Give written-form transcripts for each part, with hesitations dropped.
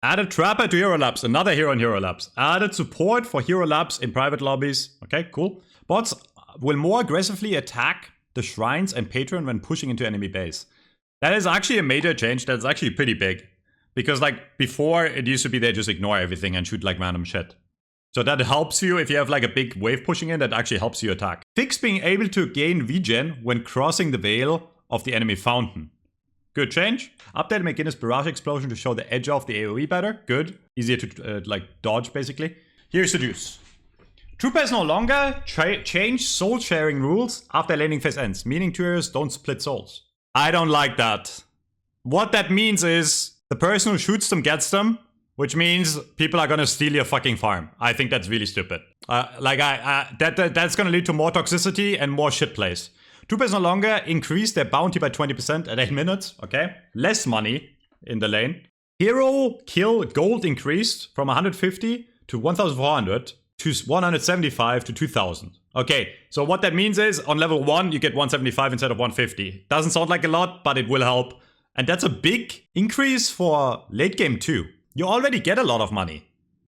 Added Trapper to Hero Labs, another hero in Hero Labs. Added support for Hero Labs in private lobbies. Okay, cool. Bots will more aggressively attack the shrines and patron when pushing into enemy base. That is actually a major change. That's actually pretty big. Because like before, it used to be they just ignore everything and shoot like random shit. So that helps you if you have like a big wave pushing in, that actually helps you attack. Fix being able to gain regen when crossing the veil of the enemy fountain. Good change. Update McGinnis Barrage Explosion to show the edge of the AoE better. Good. Easier to like dodge basically. Here's the juice. Troopers no longer change soul sharing rules after laning phase ends, meaning two heroes don't split souls. I don't like that. What that means is the person who shoots them gets them, which means people are gonna steal your fucking farm. I think that's really stupid. That's gonna lead to more toxicity and more shit plays. Troopers no longer increase their bounty by 20% at 8 minutes, okay? Less money in the lane. Hero kill gold increased from 150 to 1,400 to 175 to 2,000. Okay, so what that means is on level 1 you get 175 instead of 150. Doesn't sound like a lot, but it will help. And that's a big increase for late game too. You already get a lot of money.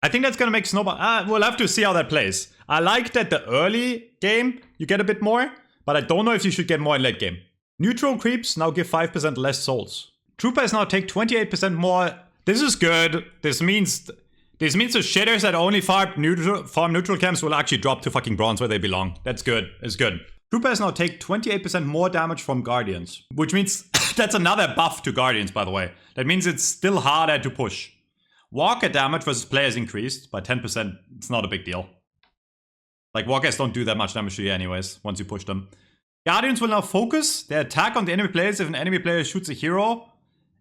I think that's gonna make snowball. We'll have to see how that plays. I like that the early game you get a bit more, but I don't know if you should get more in late game. Neutral creeps now give 5% less souls. Troopers now take 28% more. This is good. This means the shitters that only farm neutral camps will actually drop to fucking bronze where they belong. That's good. It's good. Troopers now take 28% more damage from Guardians, which means that's another buff to Guardians, by the way. That means it's still harder to push. Walker damage versus players increased by 10%. It's not a big deal. Like, walkers don't do that much damage to you anyways, once you push them. Guardians will now focus their attack on the enemy players if an enemy player shoots a hero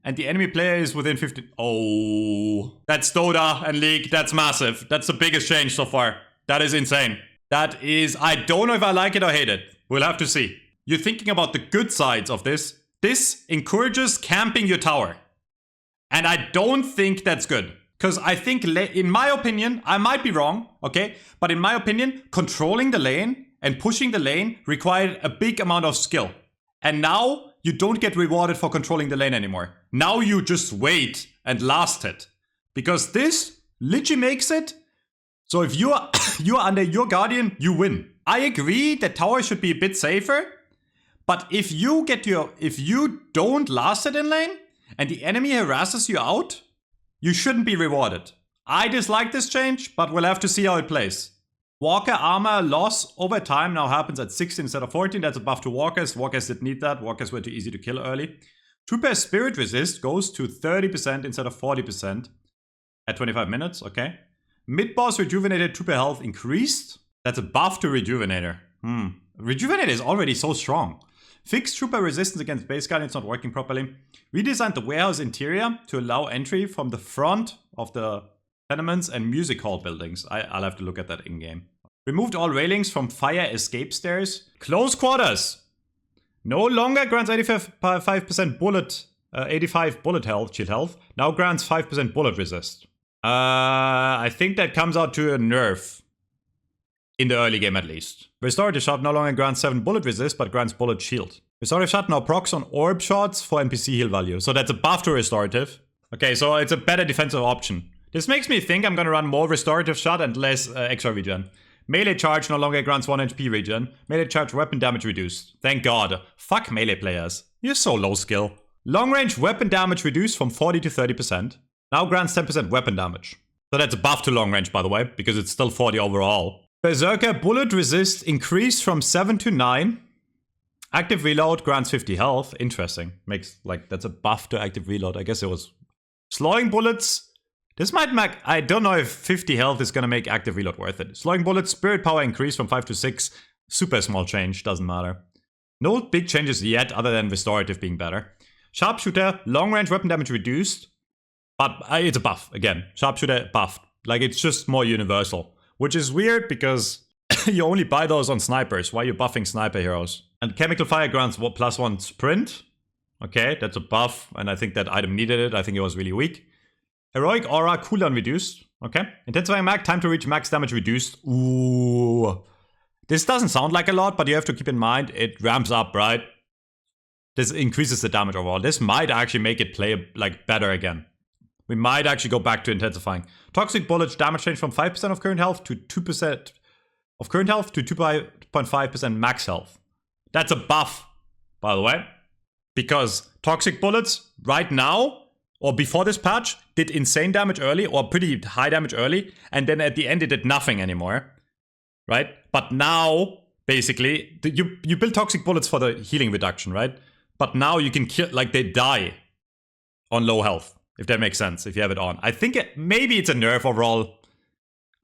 and the enemy player is within 50... Oh, that's Dota and League. That's massive. That's the biggest change so far. That is insane. That is... I don't know if I like it or hate it. We'll have to see. You're thinking about the good sides of this. This encourages camping your tower. And I don't think that's good. Because I think, in my opinion, I might be wrong, okay? But in my opinion, controlling the lane and pushing the lane required a big amount of skill. And now, you don't get rewarded for controlling the lane anymore. Now you just wait and last it. Because this literally makes it so if you're under your Guardian, you win. I agree that tower should be a bit safer. But if you don't last it in lane, and the enemy harasses you out, you shouldn't be rewarded. I dislike this change, but we'll have to see how it plays. Walker armor loss over time now happens at 16 instead of 14. That's a buff to walkers. Walkers didn't need that. Walkers were too easy to kill early. Trooper spirit resist goes to 30% instead of 40% at 25 minutes. Okay. Mid-boss rejuvenated trooper health increased. That's a buff to rejuvenator. Rejuvenator is already so strong. Fixed trooper resistance against base guardians not working properly. Redesigned the warehouse interior to allow entry from the front of the tenements and music hall buildings. I'll have to look at that in-game. Removed all railings from fire escape stairs. Close quarters. No longer grants 85% bullet, 85 bullet health, shield health. Now grants 5% bullet resist. I think that comes out to a nerf. In the early game at least. Restorative Shot no longer grants 7 bullet resist, but grants bullet shield. Restorative Shot now procs on orb shots for NPC heal value. So that's a buff to Restorative. Okay, so it's a better defensive option. This makes me think I'm gonna run more Restorative Shot and less extra regen. Melee charge no longer grants 1 HP regen. Melee charge weapon damage reduced. Thank god. Fuck melee players. You're so low skill. Long range weapon damage reduced from 40 to 30%. Now grants 10% weapon damage. So that's a buff to long range, by the way, because it's still 40 overall. Berserker bullet resist increased from 7 to 9. Active reload grants 50 health. Interesting. Makes, like, that's a buff to active reload. I guess it was... Slowing bullets. This might make... I don't know if 50 health is gonna make active reload worth it. Slowing bullets, spirit power increased from 5 to 6. Super small change. Doesn't matter. No big changes yet, other than restorative being better. Sharpshooter, long range weapon damage reduced. But it's a buff, again. Sharpshooter buffed. Like, it's just more universal. Which is weird because you only buy those on snipers. Why are you buffing sniper heroes? And Chemical Fire grants +1 sprint. Okay, that's a buff. And I think that item needed it. I think it was really weak. Heroic Aura cooldown reduced. Okay. Intensifying mag, time to reach max damage reduced. Ooh. This doesn't sound like a lot, but you have to keep in mind it ramps up, right? This increases the damage overall. This might actually make it play like better again. We might actually go back to intensifying. Toxic bullets damage change from 5% of current health to 2% of current health to 2.5% max health. That's a buff, by the way. Because toxic bullets right now, or before this patch, did insane damage early, or pretty high damage early, and then at the end it did nothing anymore. Right? But now, basically, you build toxic bullets for the healing reduction, right? But now you can kill, like, they die on low health. If that makes sense, if you have it on. I think maybe it's a nerf overall.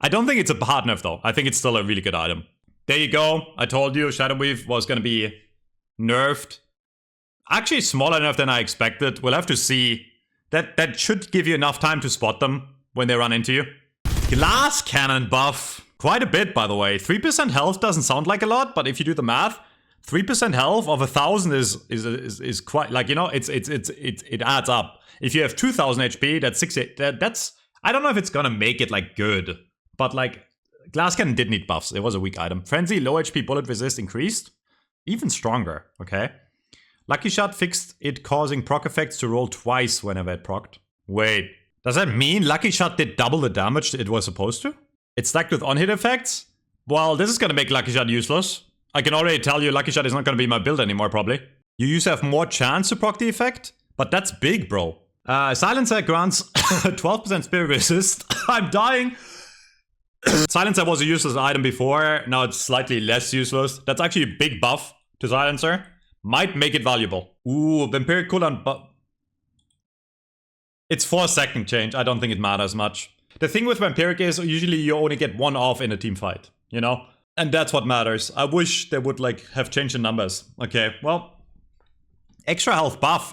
I don't think it's a hard nerf though. I think it's still a really good item. There you go. I told you Shadow Weave was going to be nerfed. Actually smaller nerf than I expected. We'll have to see. That should give you enough time to spot them when they run into you. Glass cannon buff. Quite a bit, by the way. 3% health doesn't sound like a lot, but if you do the math, 3% health of 1,000 is quite, like, you know, it adds up. If you have 2,000 HP, that's 6. That's, I don't know if it's gonna make it like good, but like Glass Cannon did need buffs. It was a weak item. Frenzy, low HP bullet resist increased, even stronger. Okay. Lucky Shot fixed it, causing proc effects to roll twice whenever it procced. Wait, does that mean Lucky Shot did double the damage it was supposed to? It's stacked with on-hit effects. Well, this is gonna make Lucky Shot useless. I can already tell you Lucky Shot is not gonna be my build anymore, probably. You used to have more chance to proc the effect, but that's big, bro. Silencer grants 12% spirit resist. I'm dying. Silencer was a useless item before. Now it's slightly less useless. That's actually a big buff to Silencer. Might make it valuable. Ooh, Vampiric cooldown buff. It's 4-second change. I don't think it matters much. The thing with Vampiric is usually you only get one off in a team fight, you know? And that's what matters. I wish they would like have changed the numbers. Okay, well. Extra health buff,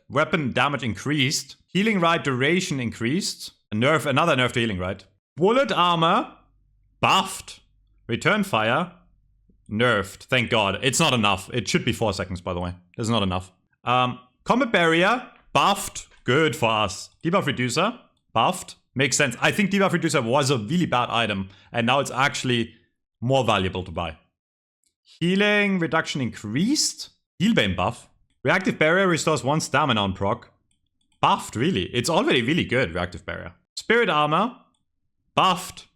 weapon damage increased, healing ride duration increased, another nerf to healing ride. Bullet armor buffed, return fire nerfed. Thank God, it's not enough. It should be 4 seconds, by the way. It's not enough. Combat barrier buffed, good for us. Debuff reducer buffed, makes sense. I think debuff reducer was a really bad item, and now it's actually more valuable to buy. Healing reduction increased, healbane buff. Reactive Barrier restores 1 stamina on proc. Buffed, really. It's already really good, Reactive Barrier. Spirit Armor. Buffed.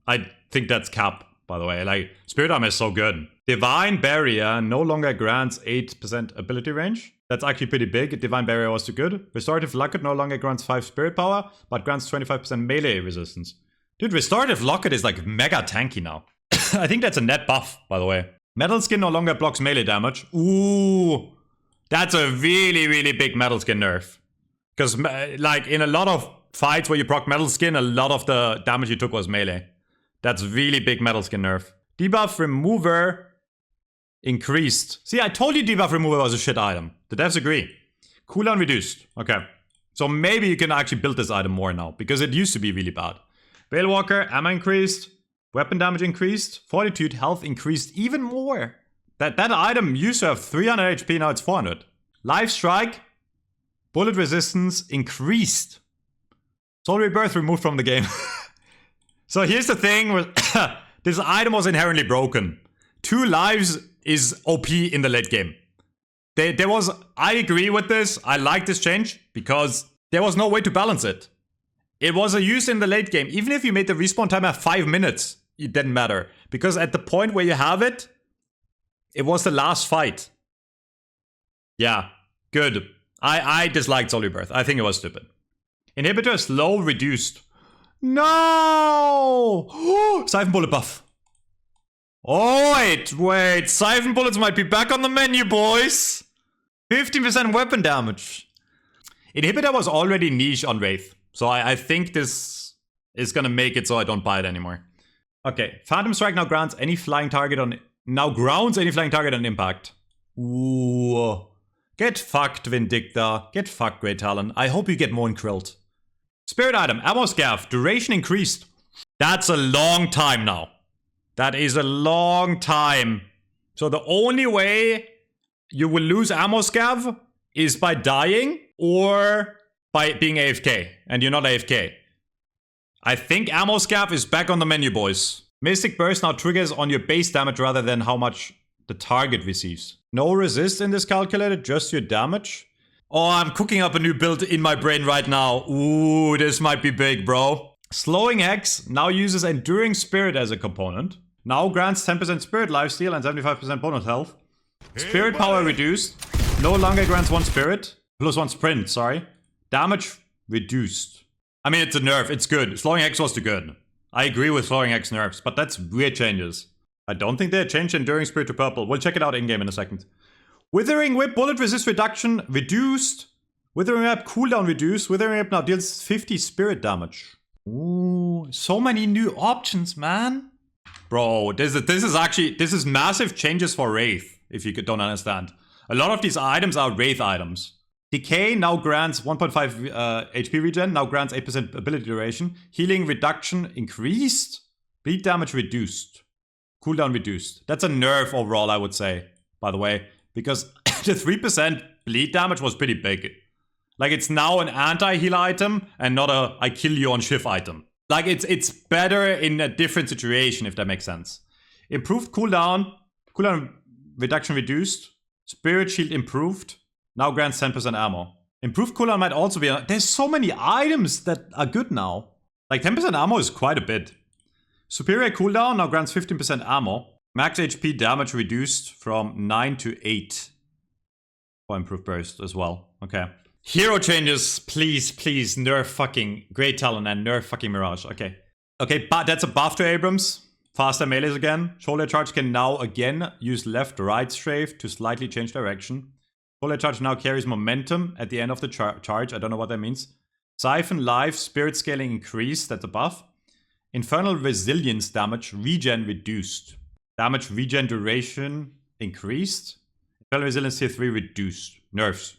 I think that's cap, by the way. Like, Spirit Armor is so good. Divine Barrier no longer grants 8% ability range. That's actually pretty big. Divine Barrier was too good. Restorative Locket no longer grants 5 spirit power, but grants 25% melee resistance. Dude, Restorative Locket is like mega tanky now. I think that's a net buff, by the way. Metal Skin no longer blocks melee damage. Ooh. That's a really, really big Metal Skin nerf. Because, like, in a lot of fights where you proc Metal Skin, a lot of the damage you took was melee. That's really big Metal Skin nerf. Debuff Remover increased. See, I told you Debuff Remover was a shit item. The devs agree. Cooldown reduced. Okay. So maybe you can actually build this item more now, because it used to be really bad. Veilwalker, ammo increased. Weapon damage increased. Fortitude health increased even more. That item used to have 300 HP, now it's 400. Life Strike, bullet resistance increased. Soul Rebirth removed from the game. So here's the thing, this item was inherently broken. 2 lives is OP in the late game. I agree with this, I like this change, because there was no way to balance it. It was a use in the late game. Even if you made the respawn timer 5 minutes, it didn't matter. Because at the point where you have it, it was the last fight. Yeah, good. I disliked Soul Rebirth. I think it was stupid. Inhibitor slow reduced. No! Siphon bullet buff. Oh, wait. Siphon bullets might be back on the menu, boys. 15% weapon damage. Inhibitor was already niche on Wraith. So I think this is gonna make it so I don't buy it anymore. Okay, Phantom Strike now grants any flying target on... Now grounds any flying target on impact. Ooh. Get fucked, Vindicta. Get fucked, Great Talon. I hope you get more Krilled. Spirit item, Ammo Scav. Duration increased. That's a long time now. That is a long time. So the only way you will lose Ammo Scav is by dying or by being AFK. And you're not AFK. I think Ammo Scav is back on the menu, boys. Mystic Burst now triggers on your base damage rather than how much the target receives. No resist in this calculator, just your damage. Oh, I'm cooking up a new build in my brain right now. Ooh, this might be big, bro. Slowing Hex now uses Enduring Spirit as a component. Now grants 10% Spirit lifesteal and 75% bonus health. Spirit power reduced. No longer grants 1 Spirit. Plus 1 Sprint, sorry. Damage reduced. I mean, it's a nerf. It's good. Slowing Hex was too good. I agree with Slowing Hex nerfs, but that's weird changes. I don't think they changed Enduring Spirit to purple. We'll check it out in-game in a second. Withering Whip, bullet resist reduction reduced. Withering Whip cooldown reduced. Withering Whip now deals 50 spirit damage. Ooh, so many new options, man. Bro, this is massive changes for Wraith, if you don't understand. A lot of these items are Wraith items. Decay now grants 1.5 HP regen, now grants 8% ability duration. Healing reduction increased. Bleed damage reduced. Cooldown reduced. That's a nerf overall, I would say, by the way. Because the 3% bleed damage was pretty big. Like, it's now an anti-heal item and not a I kill you on shift item. Like, it's better in a different situation, if that makes sense. Improved cooldown. Cooldown reduction reduced. Spirit shield improved. Now grants 10% ammo. Improved cooldown might also be... There's so many items that are good now. Like, 10% ammo is quite a bit. Superior cooldown now grants 15% ammo. Max HP damage reduced from 9 to 8. For improved burst as well. Okay. Hero changes, please, please. Nerf fucking Great Talon and nerf fucking Mirage. Okay. Okay, but that's a buff to Abrams. Faster melees again. Shoulder charge can now again use left-right strafe to slightly change direction. Shoulder charge now carries momentum at the end of the charge. I don't know what that means. Siphon life, spirit scaling increased. That's a buff. Infernal resilience damage regen reduced. Damage regen duration increased. Infernal resilience tier 3 reduced. Nerfs.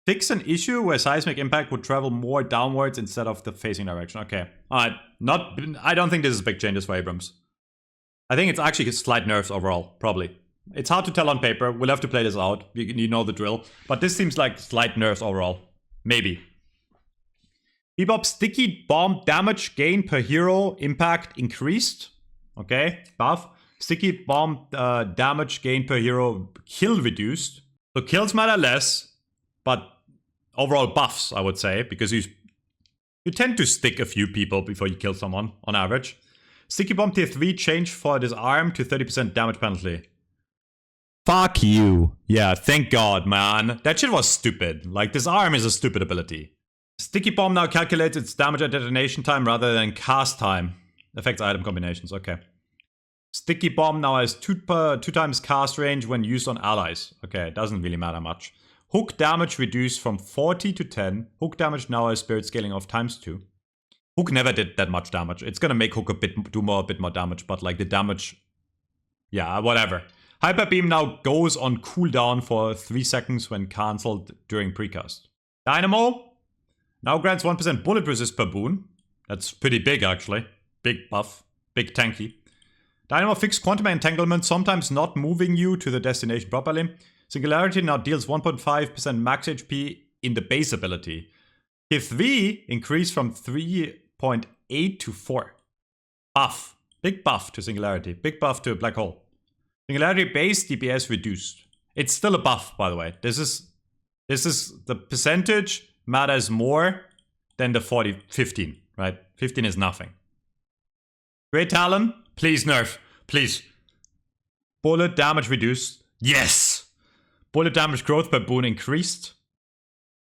Fix an issue where seismic impact would travel more downwards instead of the facing direction. Okay. Alright. I don't think this is big changes for Abrams. I think it's actually slight nerfs overall. Probably. It's hard to tell on paper. We'll have to play this out. You know the drill. But this seems like slight nerfs overall. Maybe. Bebop sticky bomb damage gain per hero impact increased. Okay. Buff. Sticky bomb damage gain per hero kill reduced. So kills matter less. But overall buffs, I would say, because you tend to stick a few people before you kill someone, on average. Sticky Bomb tier 3 changed for disarm to 30% damage penalty. Fuck you. Yeah, thank God, man. That shit was stupid. Like, disarm is a stupid ability. Sticky Bomb now calculates its damage at detonation time rather than cast time. Affects item combinations, okay. Sticky Bomb now has 2 times cast range when used on allies. Okay, it doesn't really matter much. Hook damage reduced from 40 to 10. Hook damage now has spirit scaling of ×2. Hook never did that much damage. It's gonna make Hook a bit more damage, but like the damage... Yeah, whatever. Hyper Beam now goes on cooldown for 3 seconds when cancelled during precast. Dynamo now grants 1% bullet resist per boon. That's pretty big actually. Big buff. Big tanky. Dynamo fixed quantum entanglement, sometimes not moving you to the destination properly. Singularity now deals 1.5% max HP in the base ability. Tier 3 increased from 3.8 to 4. Buff. Big buff to Singularity. Big buff to Black Hole. Singularity base DPS reduced. It's still a buff, by the way. This is the percentage matters more than the 15, right? 15 is nothing. Great Talon. Please nerf. Please. Bullet damage reduced. Yes! Bullet damage growth per boon increased.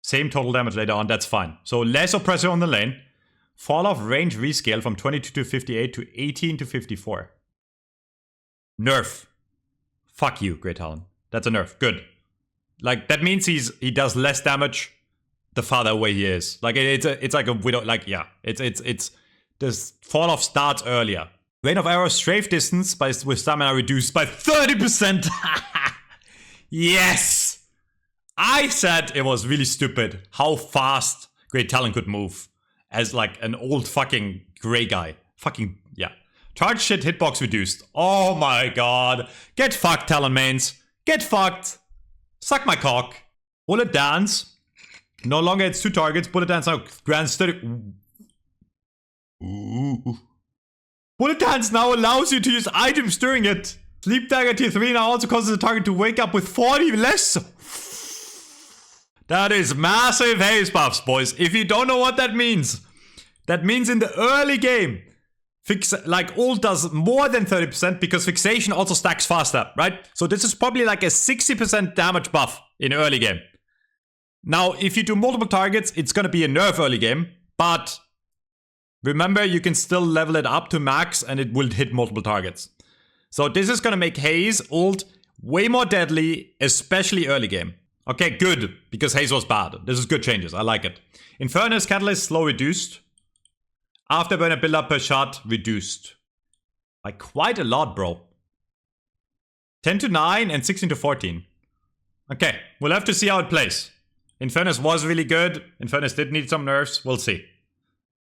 Same total damage later on, that's fine. So less oppressor on the lane. Fall off range rescale from 22 to 58 to 18 to 54. Nerf. Fuck you, Great Talon. That's a nerf. Good. Like, that means he does less damage the farther away he is. Like, it's like a widow, like, yeah. It's this fall off starts earlier. Rain of Arrows strafe distance with stamina reduced by 30%. Yes! I said it was really stupid how fast Great Talon could move. As like an old fucking grey guy. Fucking, yeah. Charge shit hitbox reduced. Oh my god. Get fucked, Talon mains. Get fucked. Suck my cock. Bullet Dance. No longer it's 2 targets. Bullet Dance now grants 30... Ooh. Bullet Dance now allows you to use items during it. Sleep Dagger tier 3 now also causes the target to wake up with 40 less. That is massive haze buffs, boys. If you don't know what that means in the early game, ult does more than 30% because fixation also stacks faster, right? So this is probably like a 60% damage buff in early game. Now, if you do multiple targets, it's gonna be a nerf early game, but remember, you can still level it up to max and it will hit multiple targets. So this is gonna make Haze ult way more deadly, especially early game. Okay, good, because Haze was bad. This is good changes, I like it. Infernus Catalyst, slow reduced. Afterburner build-up per shot, reduced. By quite a lot, bro. 10 to 9 and 16 to 14. Okay, we'll have to see how it plays. Infernus was really good. Infernus did need some nerfs, we'll see.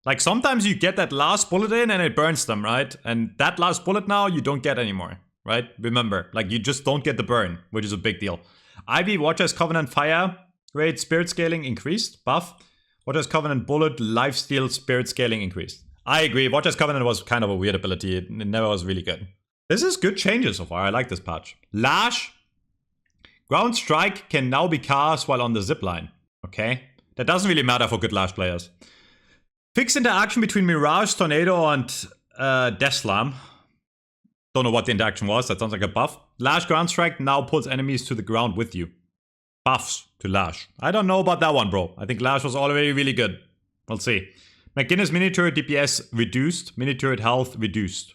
Like, sometimes you get that last bullet in and it burns them, right? And that last bullet now, you don't get anymore, right? Remember, like, you just don't get the burn, which is a big deal. IV, Watcher's Covenant Fire, Great Spirit Scaling increased, buff. Watcher's Covenant Bullet, Lifesteal, Spirit Scaling increased. I agree, Watcher's Covenant was kind of a weird ability. It never was really good. This is good changes so far, I like this patch. Lash. Ground Strike can now be cast while on the zipline. Okay. That doesn't really matter for good Lash players. Fixed interaction between Mirage, Tornado, and Death Slam. Don't know what the interaction was, that sounds like a buff. Lash Ground Strike now pulls enemies to the ground with you. Buffs to Lash. I don't know about that one, bro. I think Lash was already really good. We'll see. McGinnis Mini Turret DPS reduced. Mini Turret Health reduced.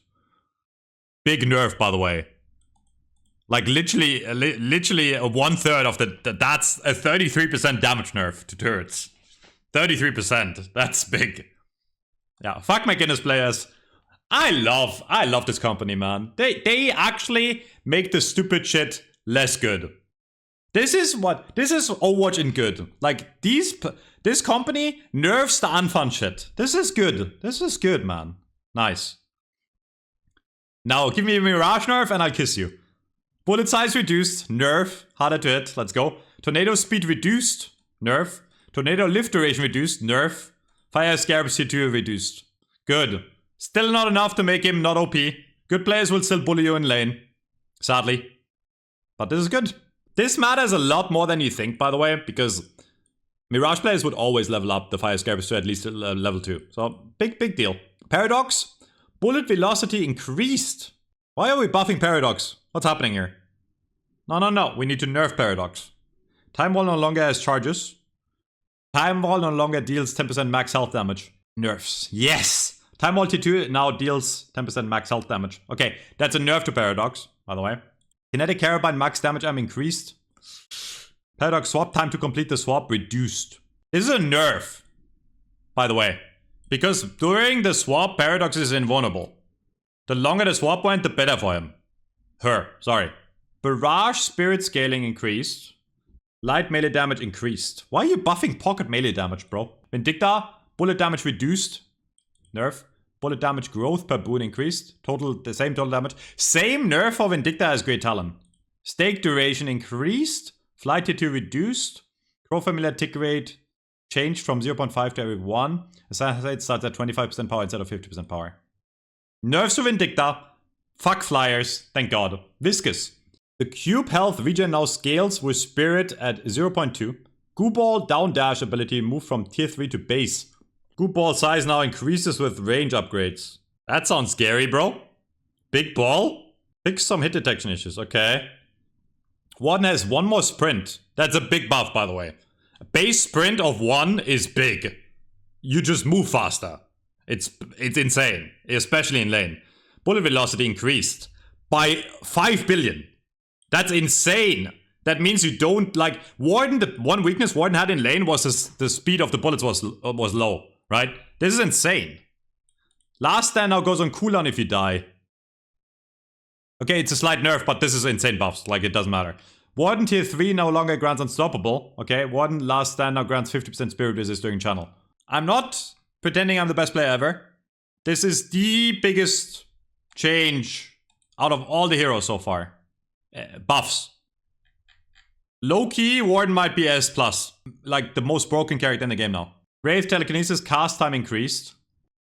Big nerf, by the way. Like, literally a 1/3 of that's a 33% damage nerf to turrets. 33%. That's big. Yeah, fuck McGinnis players. I love this company, man. They actually make the stupid shit less good. This is Overwatch in good. Like, this company nerfs the unfun shit. This is good. This is good, man. Nice. Now, give me a Mirage nerf and I'll kiss you. Bullet size reduced, nerf, harder to hit, let's go. Tornado speed reduced, nerf. Tornado lift duration reduced, nerf. Fire Scarab C2 reduced. Good. Still not enough to make him not OP. Good players will still bully you in lane. Sadly. But this is good. This matters a lot more than you think, by the way, because Mirage players would always level up the Fire Scarab to at least level 2. So, big deal. Paradox. Bullet velocity increased. Why are we buffing Paradox? What's happening here? No. We need to nerf Paradox. Time Wall no longer has charges. Time Wall no longer deals 10% max health damage. Nerfs. Yes! Time Wall T2 now deals 10% max health damage. Okay, that's a nerf to Paradox, by the way. Kinetic Carabine max damage arm increased. Paradox swap time to complete the swap reduced. This is a nerf, by the way. Because during the swap, Paradox is invulnerable. The longer the swap went, the better for him. Sorry. Barrage Spirit Scaling increased. Light melee damage increased. Why are you buffing pocket melee damage, bro? Vindicta, bullet damage reduced. Nerf. Bullet damage growth per boon increased. The same total damage. Same nerf for Vindicta as Great Talon. Stake duration increased. Flight tier 2 reduced. Crow Familiar tick rate changed from 0.5 to every 1. Assassinate starts at 25% power instead of 50% power. Nerfs to Vindicta. Fuck flyers. Thank God. Viscous. The cube health regen now scales with spirit at 0.2. Goo Ball down dash ability moved from tier 3 to base. Goo Ball size now increases with range upgrades. That sounds scary, bro. Big ball? Fix some hit detection issues. Okay. One has one more sprint. That's a big buff, by the way. A base sprint of 1 is big. You just move faster. It's insane, especially in lane. Bullet velocity increased by 5 billion. That's insane. That means you don't like Warden. The one weakness Warden had in lane was the speed of the bullets was low, right? This is insane. Last stand now goes on cooldown if you die. Okay, it's a slight nerf, but this is insane buffs. Like, it doesn't matter. Warden tier 3 no longer grants unstoppable. Okay, Warden last stand now grants 50% spirit resist during channel. I'm not pretending I'm the best player ever. This is the biggest change out of all the heroes so far. Buffs. Low-key, Warden might be S+. Like, the most broken character in the game now. Wraith telekinesis cast time increased.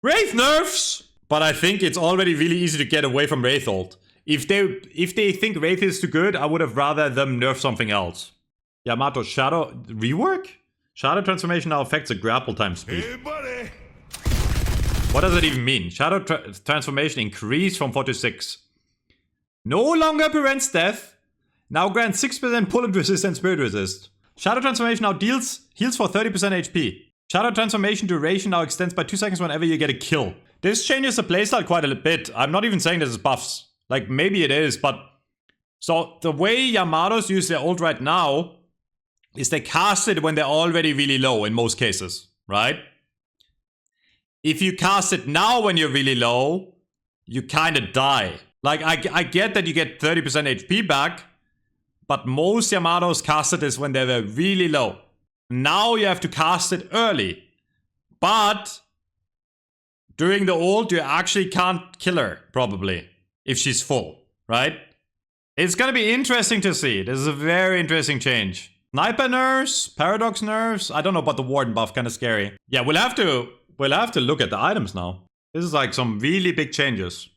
Wraith nerfs! But I think it's already really easy to get away from Wraith ult. If they think Wraith is too good, I would have rather them nerf something else. Yamato Shadow rework? Shadow transformation now affects the grapple time speed. Hey, buddy. What does that even mean? Shadow transformation increased from 4 to 6. No longer prevents death. Now grants 6% bullet resist and spirit resist. Shadow transformation now heals for 30% HP. Shadow transformation duration now extends by 2 seconds whenever you get a kill. This changes the playstyle quite a bit. I'm not even saying this is buffs. Like, maybe it is, but... So, the way Yamatos use their ult right now is they cast it when they're already really low in most cases, right? If you cast it now when you're really low, you kind of die. Like, I get that you get 30% HP back, but most Yamatos casted this when they were really low. Now you have to cast it early. But during the ult, you actually can't kill her, probably, if she's full, right? It's gonna be interesting to see. This is a very interesting change. Sniper nerfs, paradox nerfs. I don't know about the warden buff, kind of scary. Yeah, we'll have to look at the items now. This is like some really big changes.